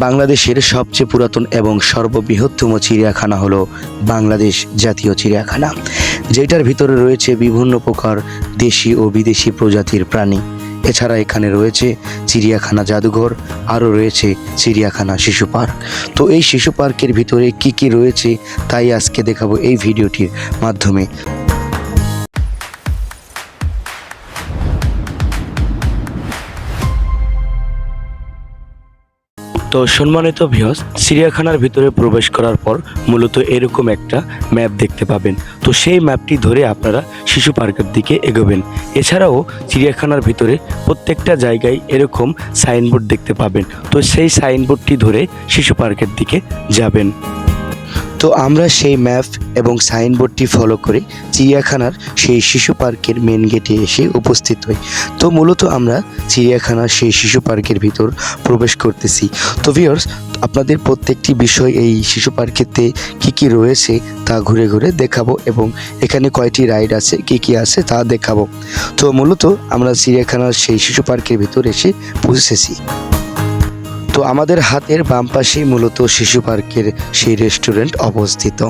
বাংলাদেশের সবচেয়ে পুরাতন এবং সর্ববৃহত্তম চিড়িয়াখানা হলো বাংলাদেশ জাতীয় চিড়িয়াখানা, যেটার ভিতরে রয়েছে বিভিন্ন প্রকার দেশি ও বিদেশি প্রজাতির প্রাণী। এছাড়া এখানে রয়েছে চিড়িয়াখানা জাদুঘর, আরও রয়েছে চিড়িয়াখানা শিশু পার্ক। তো এই শিশু পার্কের ভিতরে কি কি রয়েছে তাই আজকে দেখাবো এই ভিডিওটির মাধ্যমে। তো সম্মানিত ভিউয়ার্স, চিড়িয়াখানার ভিতরে প্রবেশ করার পর মূলত এরকম একটা ম্যাপ দেখতে পাবেন। তো সেই ম্যাপটি ধরে আপনারা শিশু পার্কের দিকে এগোবেন। এছাড়াও চিড়িয়াখানার ভিতরে প্রত্যেকটা জায়গায় এরকম সাইনবোর্ড দেখতে পাবেন। তো সেই সাইনবোর্ডটি ধরে শিশু পার্কের দিকে যাবেন। তো আমরা সেই ম্যাপ এবং সাইনবোর্ডটি ফলো করে চিড়িয়াখানার সেই শিশু পার্কের মেন গেটে এসে উপস্থিত হই। তো মূলত আমরা চিড়িয়াখানার সেই শিশু পার্কের ভিতর প্রবেশ করতেছি। তো ভিউয়ার্স, আপনাদের প্রত্যেকটি বিষয় এই শিশু পার্কেতে কি কি রয়েছে তা ঘুরে ঘুরে দেখাবো এবং এখানে কয়টি রাইড আছে কি কি আছে তা দেখাবো। তো মূলত আমরা চিড়িয়াখানার সেই শিশু পার্কের ভিতর এসে পৌঁছেছি। তো আমাদের হাতের বাম পাশেই মূলত শিশু পার্কের সেই রেস্টুরেন্ট অবস্থিত।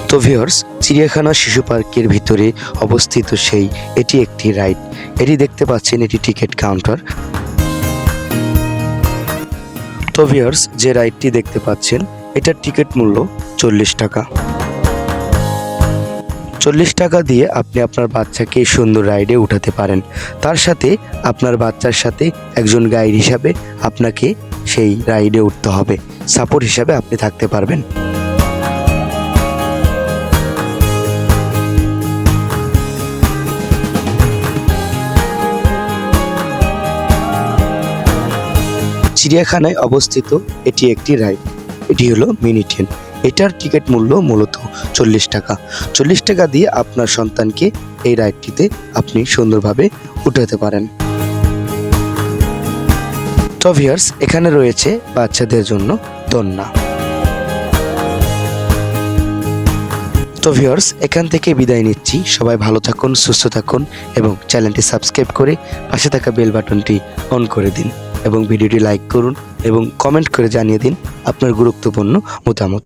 তো ভিউয়ার্স, চিড়িয়াখানা শিশু পার্কের ভিতরে অবস্থিত এটি একটি রাইড। এটি দেখতে পাচ্ছেন, এটি টিকিট কাউন্টার। তো ভিউয়ার্স, যে রাইডটি দেখতে পাচ্ছেন এটার টিকিট মূল্য 40 টাকা। 40 টাকা দিয়ে আপনি আপনার বাচ্চাকে সুন্দর রাইডে উঠাতে পারেন। তার সাথে আপনার বাচ্চার সাথে একজন গাইড হিসাবে আপনাকে সেই রাইডে উঠতে হবে, সাপোর্ট হিসাবে আপনি থাকতে পারবেন। চিড়িয়াখানায় অবস্থিত এটি একটি রাইড, এটি হলো মিনি ট্রেন। এটার টিকিট মূল্য মূলত 40 টাকা। 40 টাকা দিয়ে আপনার সন্তানকে এই রাইডটিতে আপনি সুন্দরভাবে উঠাতে পারেন। তো ভিউয়ার্স, এখানে রয়েছে বাচ্চাদের জন্য দোলনা। তো ভিউয়ার্স, এখান থেকে বিদায় নিচ্ছি। সবাই ভালো থাকুন, সুস্থ থাকুন এবং চ্যানেলটি সাবস্ক্রাইব করে পাশে থাকা বেল বাটনটি অন করে দিন এবং ভিডিওটি লাইক করুন এবং কমেন্ট করে জানিয়ে দিন আপনার গুরুত্বপূর্ণ মতামত।